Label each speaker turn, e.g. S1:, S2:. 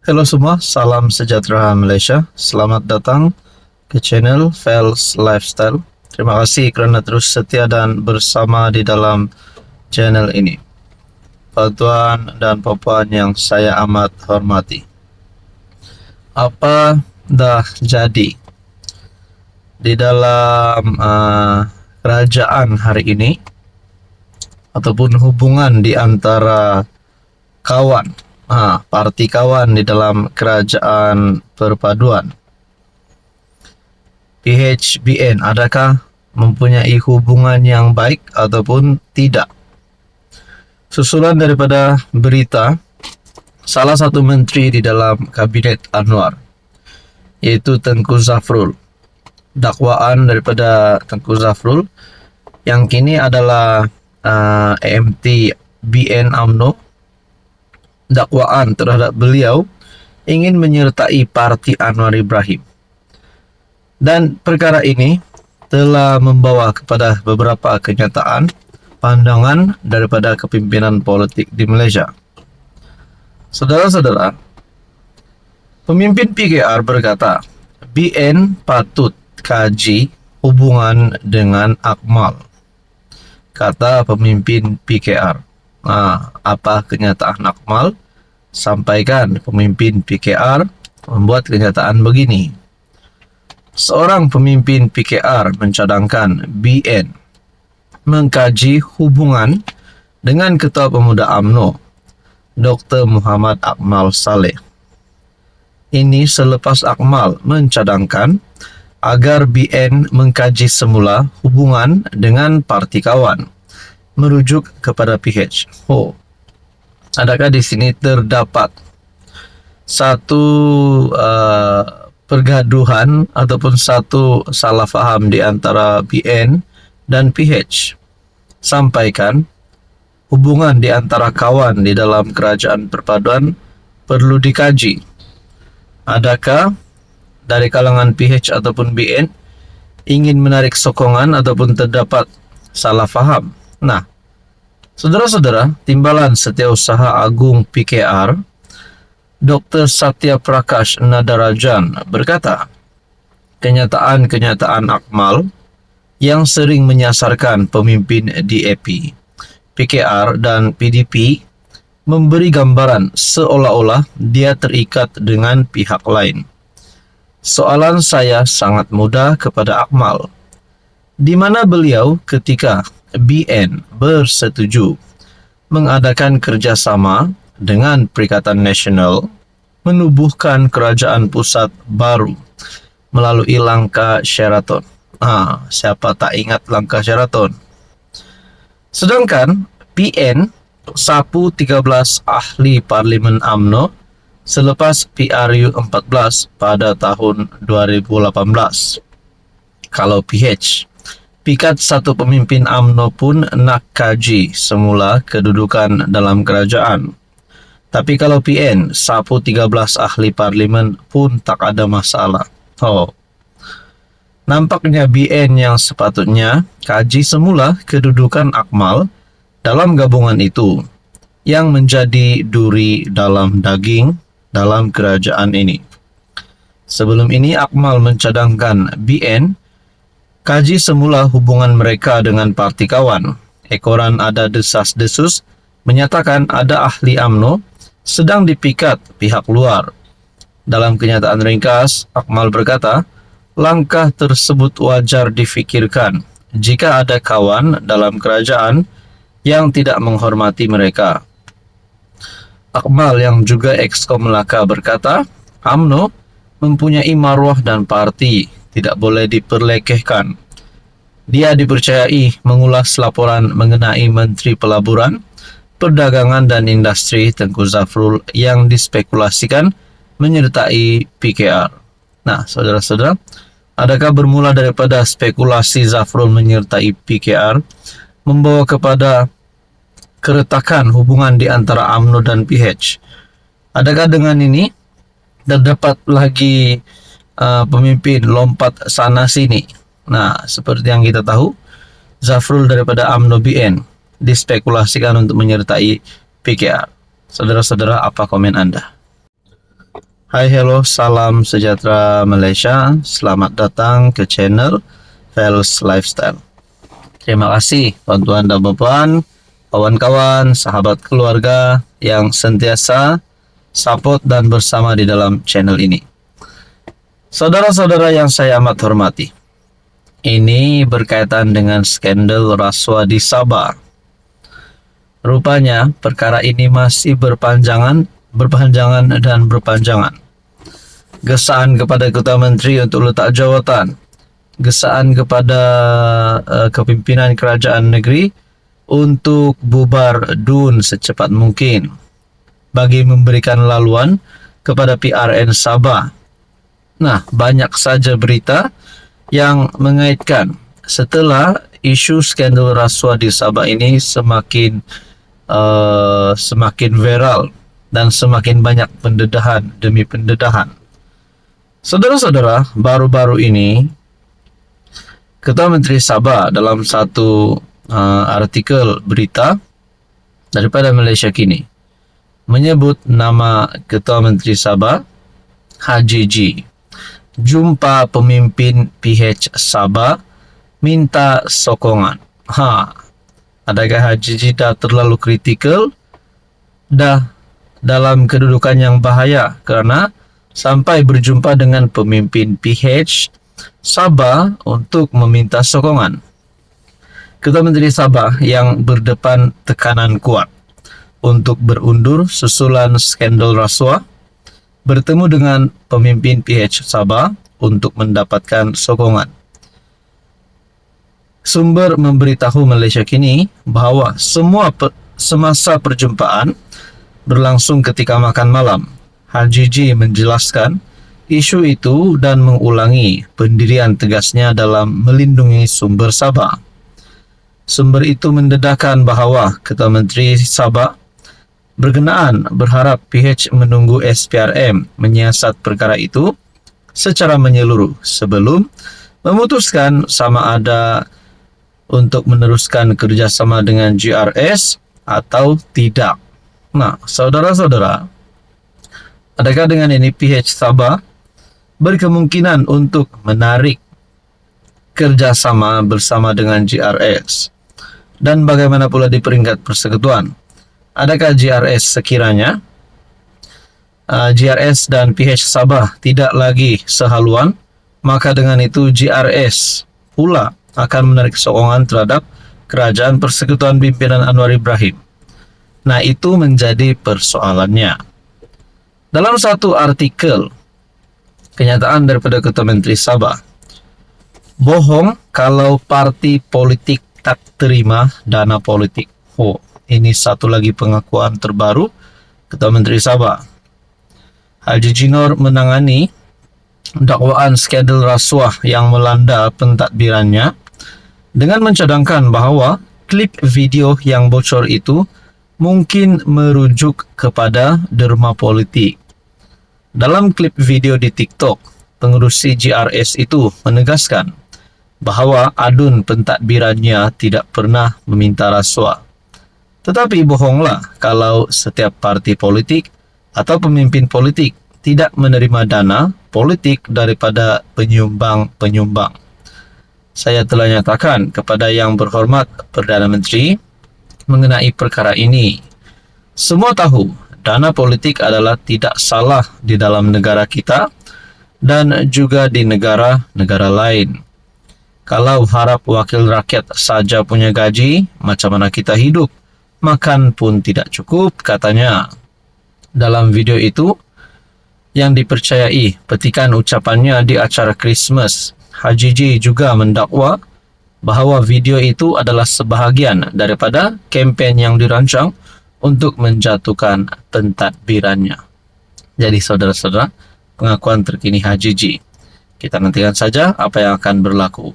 S1: Halo semua, salam sejahtera Malaysia. Selamat datang ke channel Fels Lifestyle. Terima kasih kerana terus setia dan bersama di dalam channel ini. Tuan dan puan yang saya amat hormati, apa dah jadi di dalam kerajaan hari ini ataupun hubungan di antara kawan, parti kawan di dalam kerajaan perpaduan PHBN, adakah mempunyai hubungan yang baik ataupun tidak? Susulan daripada berita salah satu menteri di dalam kabinet Anwar, iaitu Tengku Zafrul. Dakwaan daripada Tengku Zafrul yang kini adalah AMT BN UMNO, dakwaan terhadap beliau ingin menyertai parti Anwar Ibrahim. Dan perkara ini telah membawa kepada beberapa kenyataan pandangan daripada kepimpinan politik di Malaysia. Saudara-saudara, pemimpin PKR berkata, BN patut kaji hubungan dengan Akmal, kata pemimpin PKR. Apa kenyataan Akmal? Sampaikan pemimpin PKR membuat kenyataan begini. Seorang pemimpin PKR mencadangkan BN mengkaji hubungan dengan Ketua Pemuda UMNO, Dr. Muhammad Akmal Saleh. Ini selepas Akmal mencadangkan agar BN mengkaji semula hubungan dengan parti kawan, merujuk kepada PH. Adakah di sini terdapat satu pergaduhan ataupun satu salah faham di antara BN dan PH? Sampaikan hubungan di antara kawan di dalam kerajaan perpaduan perlu dikaji. Adakah dari kalangan PH ataupun BN ingin menarik sokongan ataupun terdapat salah faham? Nah, saudara-saudara, Timbalan Setiausaha Agung PKR, Dr. Satya Prakash Nadarajan berkata, kenyataan-kenyataan Akmal yang sering menyasarkan pemimpin DAP, PKR dan PDP memberi gambaran seolah-olah dia terikat dengan pihak lain. Soalan saya sangat mudah kepada Akmal. Di mana beliau ketika BN bersetuju mengadakan kerjasama dengan Perikatan Nasional menubuhkan kerajaan pusat baru melalui langkah Sheraton? Siapa tak ingat langkah Sheraton? Sedangkan PN sapu 13 ahli Parlimen UMNO selepas PRU 14 pada tahun 2018. Kalau PH, pikat satu pemimpin UMNO pun nak kaji semula kedudukan dalam kerajaan. Tapi kalau PN sapu 13 ahli Parlimen pun tak ada masalah. Nampaknya BN yang sepatutnya kaji semula kedudukan Akmal dalam gabungan itu yang menjadi duri dalam daging dalam kerajaan ini. Sebelum ini Akmal mencadangkan BN kaji semula hubungan mereka dengan parti kawan. Ekoran Ada Desas-Desus menyatakan ada ahli UMNO sedang dipikat pihak luar. Dalam kenyataan ringkas, Akmal berkata, langkah tersebut wajar difikirkan jika ada kawan dalam kerajaan yang tidak menghormati mereka. Akmal yang juga Exkom Melaka berkata, UMNO mempunyai maruah dan parti tidak boleh diperlekehkan. Dia dipercayai mengulas laporan mengenai Menteri Pelaburan, Perdagangan dan Industri Tengku Zafrul yang dispekulasikan menyertai PKR. Nah, saudara-saudara, adakah bermula daripada spekulasi Zafrul menyertai PKR membawa kepada keretakan hubungan di antara UMNO dan PH? Adakah dengan ini terdapat lagi pemimpin lompat sana sini? Nah, seperti yang kita tahu, Zafrul daripada UMNO BN dispekulasikan untuk menyertai PKR. Saudara-saudara, apa komen Anda? Hai, hello, salam sejahtera Malaysia. Selamat datang ke channel Vels Lifestyle. Terima kasih tuan-tuan dan puan, kawan-kawan, sahabat keluarga yang sentiasa support dan bersama di dalam channel ini. Saudara-saudara yang saya amat hormati, ini berkaitan dengan skandal rasuah di Sabah. Rupanya perkara ini masih berpanjangan dan berpanjangan. Gesaan kepada Ketua Menteri untuk letak jawatan, gesaan kepada kepimpinan kerajaan negeri untuk bubar DUN secepat mungkin bagi memberikan laluan kepada PRN Sabah. Nah, banyak saja berita yang mengaitkan setelah isu skandal rasuah di Sabah ini semakin viral dan semakin banyak pendedahan demi pendedahan. Saudara-saudara, baru-baru ini Ketua Menteri Sabah dalam satu artikel berita daripada Malaysia Kini menyebut nama Ketua Menteri Sabah, Haji G. Jumpa pemimpin PH Sabah, minta sokongan. Adakah Haji G dah terlalu kritikal? Dah dalam kedudukan yang bahaya kerana sampai berjumpa dengan pemimpin PH Sabah untuk meminta sokongan. Ketua Menteri Sabah yang berdepan tekanan kuat untuk berundur susulan skandal rasuah bertemu dengan pemimpin PH Sabah untuk mendapatkan sokongan. Sumber memberitahu Malaysia Kini bahawa semasa perjumpaan berlangsung ketika makan malam. Haji G menjelaskan isu itu dan mengulangi pendirian tegasnya dalam melindungi sumber Sabah. Sumber itu mendedahkan bahawa Ketua Menteri Sabah berkenaan berharap PH menunggu SPRM menyiasat perkara itu secara menyeluruh sebelum memutuskan sama ada untuk meneruskan kerjasama dengan GRS atau tidak. Nah, saudara-saudara, adakah dengan ini PH Sabah berkemungkinan untuk menarik kerjasama bersama dengan GRS? Dan bagaimana pula di peringkat persekutuan? Adakah GRS sekiranya GRS dan PH Sabah tidak lagi sehaluan, maka dengan itu GRS pula akan menarik sokongan terhadap kerajaan persekutuan pimpinan Anwar Ibrahim. Nah, itu menjadi persoalannya. Dalam satu artikel kenyataan daripada Ketua Menteri Sabah, bohong kalau parti politik tak terima dana politik. Ini satu lagi pengakuan terbaru Ketua Menteri Sabah. Haji Jinor menangani dakwaan skandal rasuah yang melanda pentadbirannya dengan mencadangkan bahawa klip video yang bocor itu mungkin merujuk kepada derma politik. Dalam klip video di TikTok, pengerusi GRS itu menegaskan bahawa adun pentadbirannya tidak pernah meminta rasuah. Tetapi bohonglah kalau setiap parti politik atau pemimpin politik tidak menerima dana politik daripada penyumbang-penyumbang. Saya telah nyatakan kepada Yang Berhormat Perdana Menteri mengenai perkara ini. Semua tahu dana politik adalah tidak salah di dalam negara kita dan juga di negara-negara lain. Kalau harap wakil rakyat saja punya gaji, macam mana kita hidup? Makan pun tidak cukup, katanya. Dalam video itu, yang dipercayai petikan ucapannya di acara Christmas, Haji G juga mendakwa bahawa video itu adalah sebahagian daripada kempen yang dirancang untuk menjatuhkan pentadbirannya. Jadi saudara-saudara, pengakuan terkini Haji G. Kita nantikan saja apa yang akan berlaku.